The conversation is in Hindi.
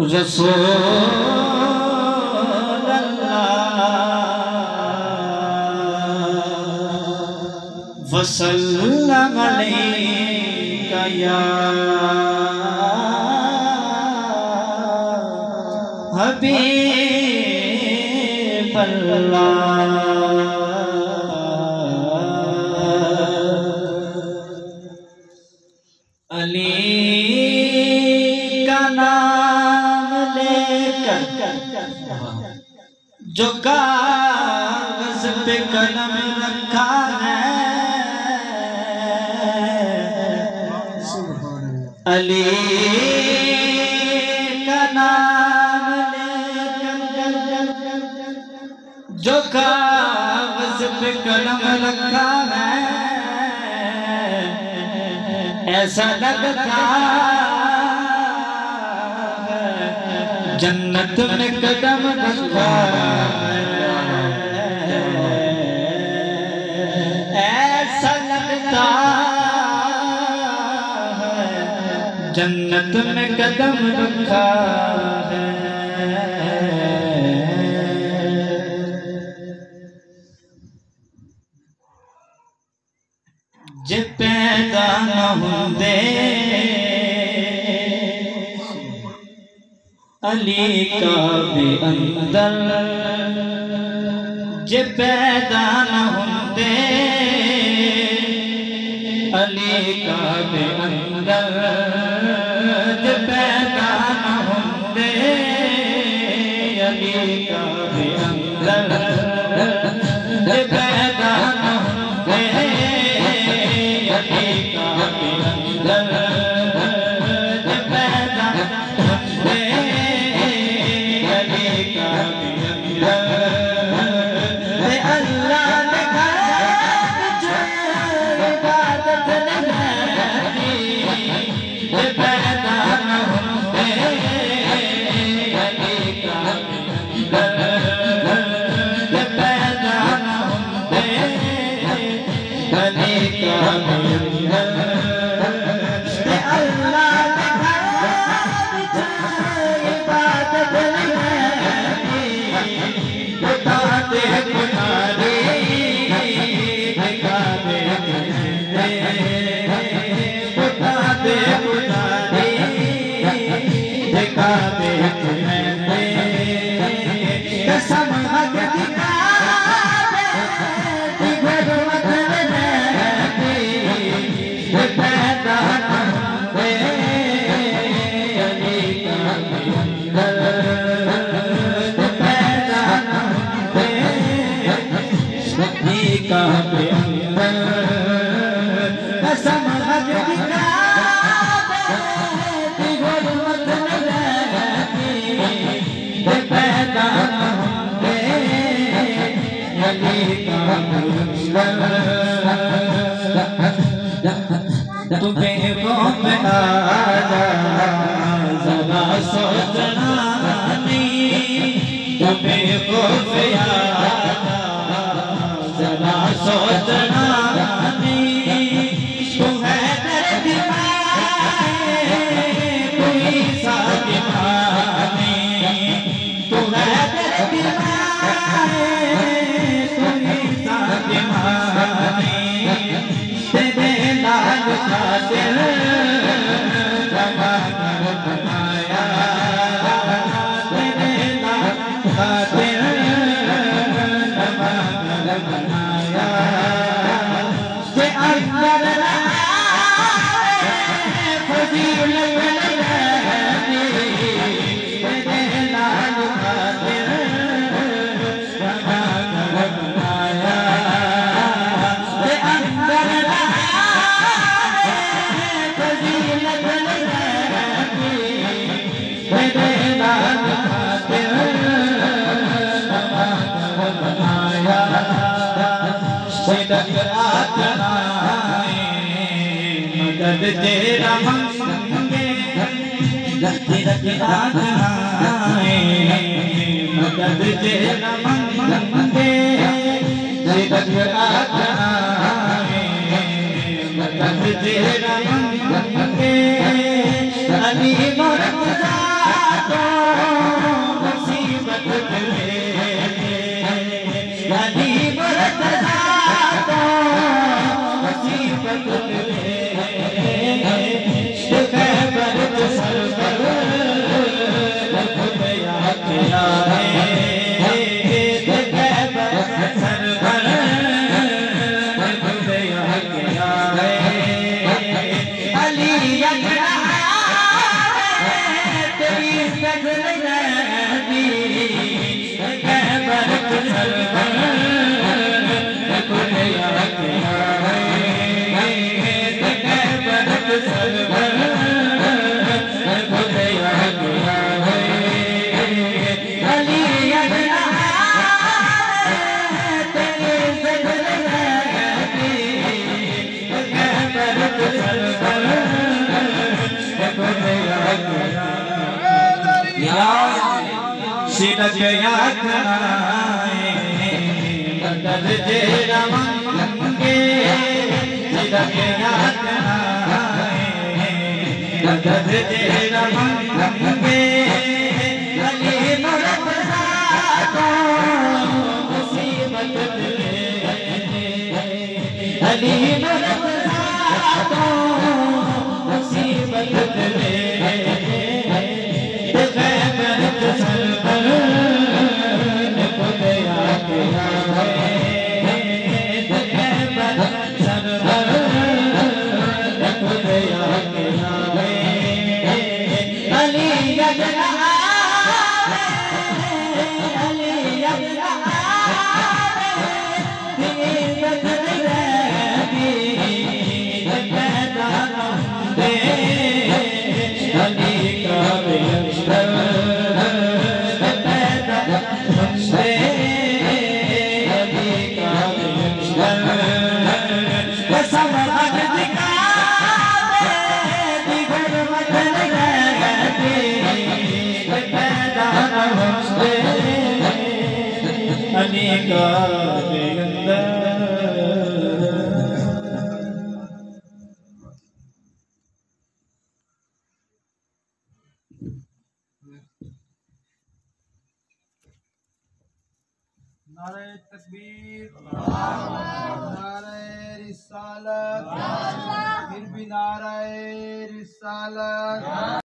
रसूल वसल्लम अलैका या हबीब अल्लाह। अली का नाम लेकर जो कागज पे कलम रखा है, अली का नाम लेकर जो कागज पे कलम रखा है, ऐसा लगता है जन्नत में कदम रखा है, ऐसा लगता है जन्नत में कदम रखा है। जे पैदा न होंदे अली काबे अंदर, जे पैदा न होंदे अली काबे अंदर, जे पैदा न होंदे अली काबे अंदर, जे पैदा न होंदे अली काबे अंदर, जे पैदा न होंदे अली काबे अंदर, ते अल्लाह ने घर इबादत नहीं, जे पैदा न होंदे अली काबे अंदर, जे पैदा न होंदे अली काबे अंदर, ते अल्लाह ने घर इबादत नहीं, बता दे पुनारी दिखा दे, बता दे पुनारी दिखा दे, कसम हक दिखा दे गुरबत नहीं, पैदा न होंदे अली काबे अंदर, पैदा न होंदे अली काबे अंदर, कसम हक दिखा दे गुरबत नहीं, पैदा न होंदे अली काबे अंदर। तुम्हें कौन आया जरा सोचना नहीं, तुम्हें कौन आया जरा सोचना नहीं, तुम्हें दर्द कोई साथ नहीं, तुम्हें दर्द कोई साथ नहीं, तेरे लाल खातिर जमाना बनाया, तेरे लाल खातिर जमाना बनाया, जे अंदर फजीलत नहीं, तेरे लाल खातिर जमाना बनाया, जे अंदर फजीलत नहीं, तेरे लाल खातिर जमाना बनाया, सिदक आजमाए मदद तेरा मंगे, सिदक आजमाए मदद तेरा मंगे, सिदक आजमाए मदद तेरा मंगे, अली मुर्तज़ा सिरक यात्राए मदद तेरा मंगे सिरक यात्राए मदद तेरा मंगे अली मुर्तज़ा को मुसीबत दे अली मुर्तज़ा को मुसीबत दे नारे तकबीर, नारे रिसालत, फिर भी नारे रिसालत।